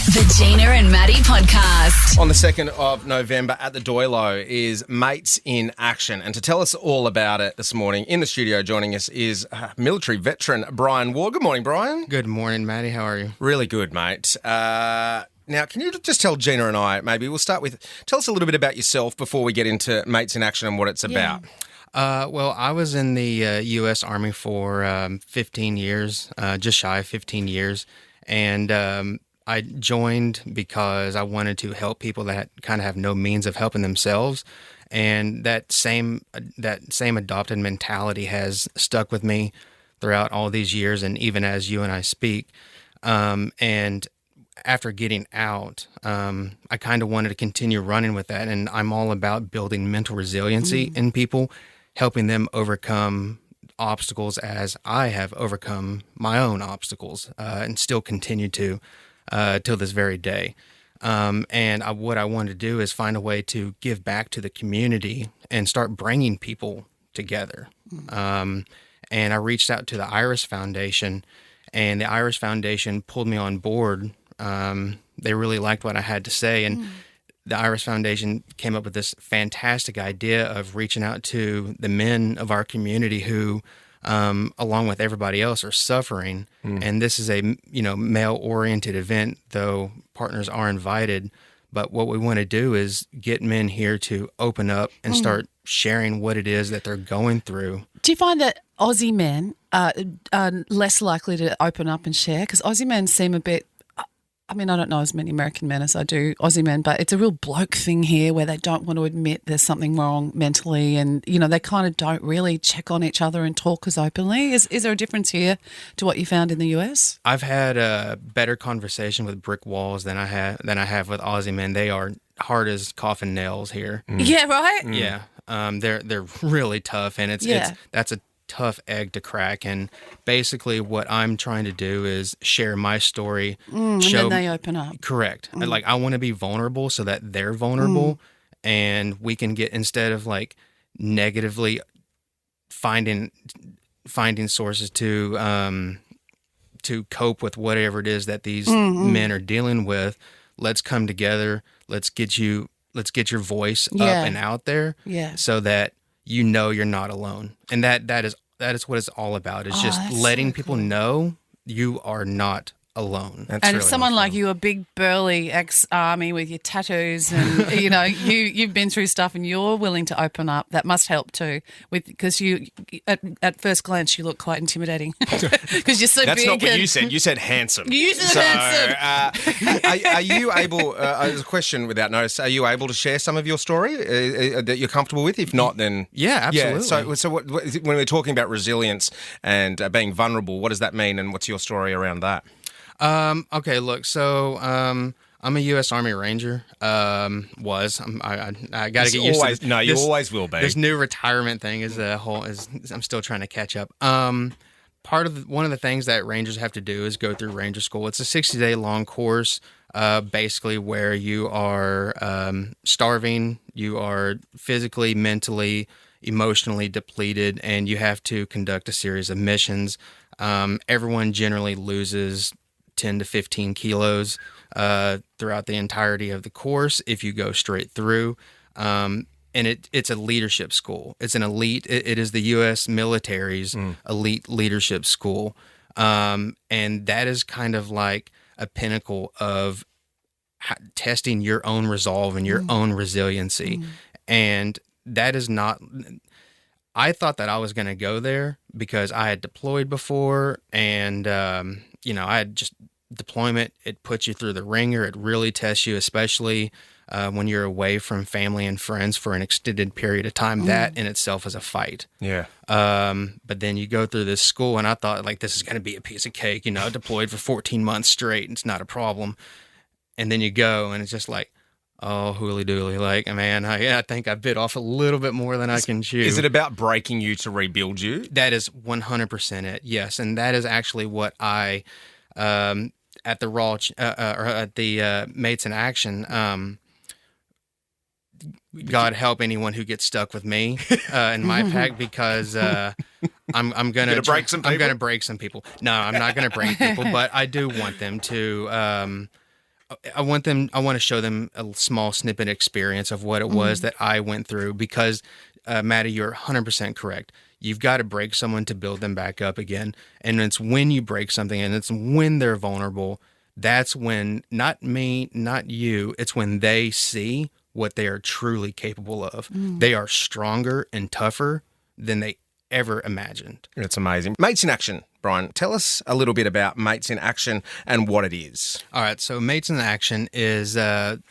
The Gina and Maddie podcast. On the 2nd of November at the Doilo is Mates in Action. And to tell us all about it this morning, in the studio joining us is military veteran Brian Ward. Good morning, Brian. Good morning, Maddie. How are you? Really good, mate. Now, can you just tell Gina and I, maybe we'll start with, tell us a little bit about yourself before we get into Mates in Action and what it's about. Well, I was in the U.S. Army for 15 years, just shy of 15 years. And I joined because I wanted to help people that kind of have no means of helping themselves. And that same adopted mentality has stuck with me throughout all these years, and even as you and I speak. And after getting out, I kind of wanted to continue running with that. And I'm all about building mental resiliency in people, helping them overcome obstacles as I have overcome my own obstacles and still continue to till this very day. What I wanted to do is find a way to give back to the community and start bringing people together. And I reached out to the Iris Foundation, and the Iris Foundation pulled me on board. They really liked what I had to say, and the Iris Foundation came up with this fantastic idea of reaching out to the men of our community who, along with everybody else, are suffering. And this is a male-oriented event, though partners are invited. But what we want to do is get men here to open up and start sharing what it is that they're going through. Do you find that Aussie men are less likely to open up and share? Because Aussie men seem a bit... I mean, I don't know as many American men as I do Aussie men, but it's a real bloke thing here where they don't want to admit there's something wrong mentally, and, they kind of don't really check on each other and talk as openly. Is there a difference here to what you found in the US? I've had a better conversation with brick walls than I have with Aussie men. They are hard as coffin nails here. Yeah, right? Yeah. They're really tough, and that's a tough egg to crack. And basically what I'm trying to do is share my story. And then they open up. Correct. I want to be vulnerable so that they're vulnerable, and we can get, instead of negatively finding sources to cope with whatever it is that these men are dealing with, let's come together. Let's get your voice up and out there, so that you're not alone. And that is what it's all about. It's just letting people know you are not alone. That's and really someone like you, a big burly ex-army with your tattoos, and you've been through stuff, and you're willing to open up. That must help too, because you at first glance you look quite intimidating because you're so That's big. That's not what you said. You said handsome. You said handsome. Are you able? There's a question without notice. Are you able to share some of your story that you're comfortable with? If not, then yeah, absolutely. Yeah. So what, when we're talking about resilience and being vulnerable, what does that mean, and what's your story around that? Okay, look, so, I'm a U.S. Army Ranger, I gotta get used to this. No, you always will be. This new retirement thing I'm still trying to catch up. One of the things that Rangers have to do is go through Ranger School. It's a 60-day long course, basically where you are, starving, you are physically, mentally, emotionally depleted, and you have to conduct a series of missions. Everyone generally loses 10 to 15 kilos throughout the entirety of the course if you go straight through. And it's a leadership school. It's an elite. It is the U.S. military's elite leadership school. And that is kind of like a pinnacle of testing your own resolve and your own resiliency. And that is not... I thought that I was going to go there because I had deployed before, and, I had just deployment. It puts you through the ringer. It really tests you, especially when you're away from family and friends for an extended period of time. That in itself is a fight. Yeah. But then you go through this school, and I thought, this is going to be a piece of cake, deployed for 14 months straight. It's not a problem. And then you go, and it's just oh, hooly dooly. I think I bit off a little bit more than I can chew. Is it about breaking you to rebuild you? That is 100% it, yes. And that is actually what I, at the or at the Mates in Action, God help anyone who gets stuck with me in my pack, because I'm gonna break some people. I'm gonna break some people. No, I'm not gonna break people, but I do want them to I want to show them a small snippet experience of what it was that I went through because, Maddie, you're 100% correct. You've got to break someone to build them back up again. And it's when you break something and it's when they're vulnerable, that's when, not me, not you, it's when they see what they are truly capable of. They are stronger and tougher than they ever imagined. It's amazing. Mates in Action, Brian, tell us a little bit about Mates in Action and what it is. All right, so Mates in Action is an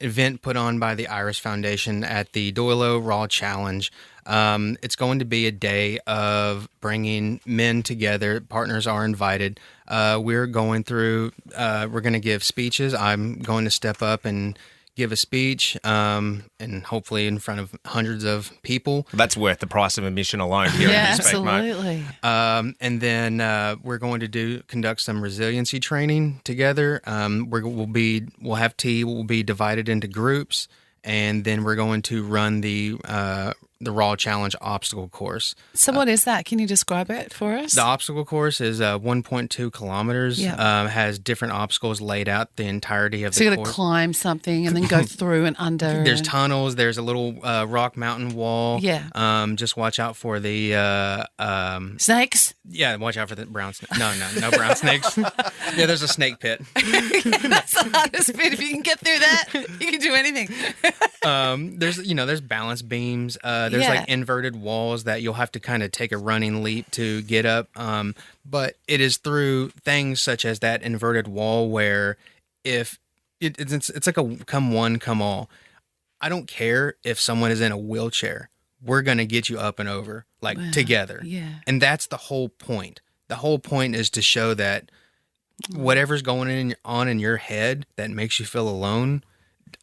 event put on by the Iris Foundation at the Doilo Raw Challenge. It's going to be a day of bringing men together. Partners are invited. We're going to give speeches. I'm going to step up and give a speech, and hopefully in front of hundreds of people. That's worth the price of admission alone here Yeah, in Speak, mate. absolutely. And then we're going to conduct some resiliency training together. We'll have tea. We'll be divided into groups, and then we're going to run the Raw Challenge obstacle course. So what is that? Can you describe it for us? The obstacle course is 1.2 kilometers. Yeah. Has different obstacles laid out the entirety of So the you got course. to climb something and then go through and under. There's and- tunnels. There's a little rock mountain wall. Yeah. Just watch out for the Snakes? yeah. Watch out for the brown snake. No brown snakes. Yeah, there's a snake pit. That's the hardest bit. If you can get through that, you can do anything. There's balance beams. There's Yeah. like inverted walls that you'll have to kind of take a running leap to get up. But it is through things such as that inverted wall where if it's like a come one, come all. I don't care if someone is in a wheelchair. We're going to get you up and over together. Yeah. And that's the whole point. The whole point is to show that whatever's going on in your head that makes you feel alone,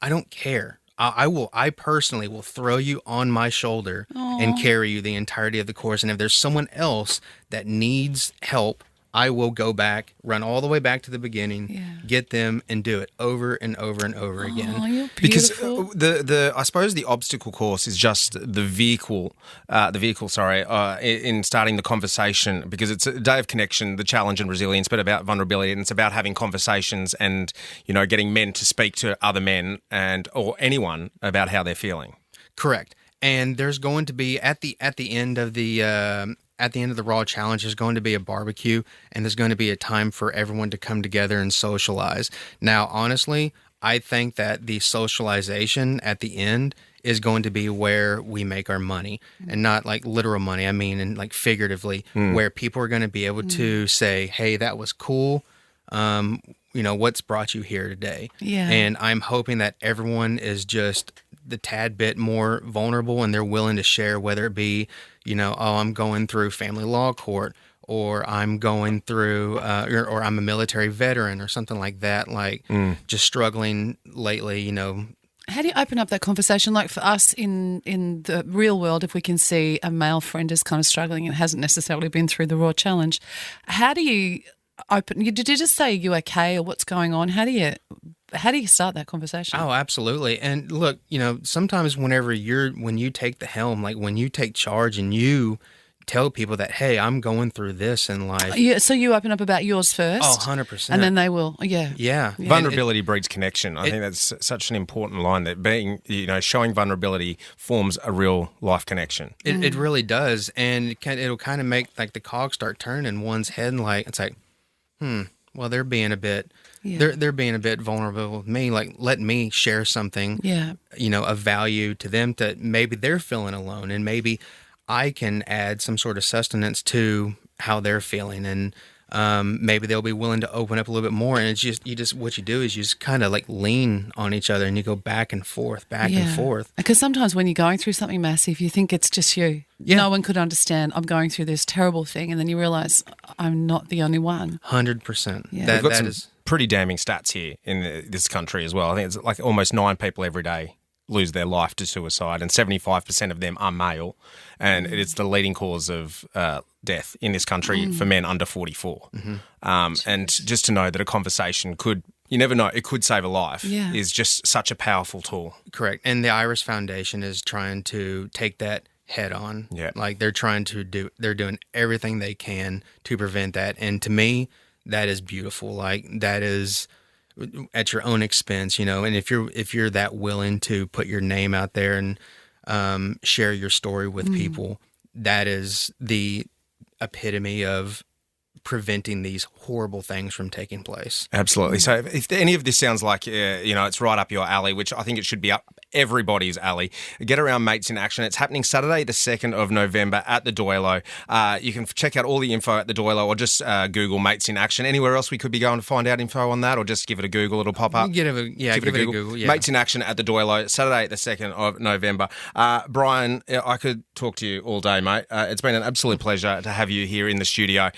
I don't care. I personally will throw you on my shoulder and carry you the entirety of the course. And if there's someone else that needs help, I will go back, run all the way back to the beginning, get them, and do it over and over and over again. Oh, you're Because beautiful. I suppose the obstacle course is just the vehicle, in starting the conversation, because it's a day of connection, the challenge and resilience, but about vulnerability, and it's about having conversations and, getting men to speak to other men or anyone about how they're feeling. Correct. And there's going to be at the end of the Raw Challenge, there's going to be a barbecue, and there's going to be a time for everyone to come together and socialize. Now, honestly, I think that the socialization at the end is going to be where we make our money, and not like literal money. I mean, and like figuratively, where people are going to be able to say, "Hey, that was cool. What's brought you here today?" Yeah. And I'm hoping that everyone is just the tad bit more vulnerable and they're willing to share, whether it be, I'm going through family law court, or I'm going through, or I'm a military veteran or something like that, just struggling lately, How do you open up that conversation? Like for us in the real world, if we can see a male friend is kind of struggling and hasn't necessarily been through the Raw Challenge, how do you did you just say, "Are you okay?" or "What's going on?" How do you start that conversation? Oh, absolutely. And look, sometimes when you take the helm, like when you take charge and you tell people that, "Hey, I'm going through this in life." Yeah, so you open up about yours first. Oh, 100%. And then they will, yeah. Yeah. Vulnerability breeds connection. I think that's such an important line, that showing vulnerability forms a real life connection. It really does. And it'll kind of make like the cogs start turning in one's head, and it's like, well, they're being a bit, they're being a bit vulnerable with me. Like, let me share something, Yeah. of value to them, that maybe they're feeling alone, and maybe I can add some sort of sustenance to how they're feeling, and maybe they'll be willing to open up a little bit more. And it's just what you do is you just kind of like lean on each other, and you go back and forth, and forth. Because sometimes when you're going through something massive, you think it's just you. Yeah. No one could understand. I'm going through this terrible thing. And then you realize I'm not the only one. 100%. Yeah. We've got some pretty damning stats here in this country as well. I think it's like almost 9 people every day lose their life to suicide, and 75% of them are male, and it's the leading cause of death in this country for men under 44. And just to know that a conversation you never know, it could save a life, is just such a powerful tool. Correct. And the Iris Foundation is trying to take that head on. Yeah. Like they're doing everything they can to prevent that. And to me, that is beautiful. Like that is at your own expense, and if you're that willing to put your name out there and share your story with people, that is the epitome of preventing these horrible things from taking place. Absolutely. So if any of this sounds like, it's right up your alley, which I think it should be up everybody's alley, get around Mates in Action. It's happening Saturday, the 2nd of November at the Doilo. You can check out all the info at the Doilo, or just Google Mates in Action. Anywhere else we could be going to find out info on that, or just give it a Google, it'll pop up. Give it a Google. Yeah. Mates in Action at the Doilo, Saturday, the 2nd of November. Brian, I could talk to you all day, mate. It's been an absolute pleasure to have you here in the studio.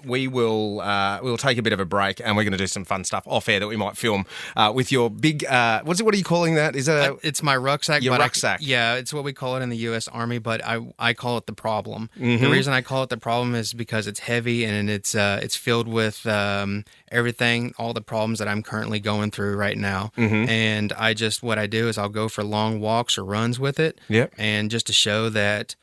We'll take a bit of a break, and we're going to do some fun stuff off air that we might film with your big. What are you calling that? Is that it's my rucksack? Your rucksack? It's what we call it in the U.S. Army, but I call it the problem. The reason I call it the problem is because it's heavy and it's filled with everything, all the problems that I'm currently going through right now. And what I do is I'll go for long walks or runs with it, and just to show that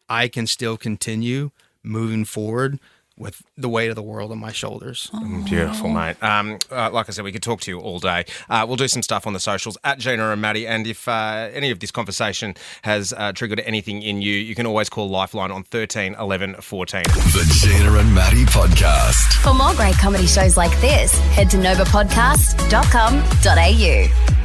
I can still continue moving forward with the weight of the world on my shoulders. Beautiful, mate. Like I said, we could talk to you all day. We'll do some stuff on the socials at Gina and Maddie, and if any of this conversation has triggered anything in you, you can always call Lifeline on 13 11 14. The Gina and Maddie Podcast. For more great comedy shows like this, head to novapodcast.com.au.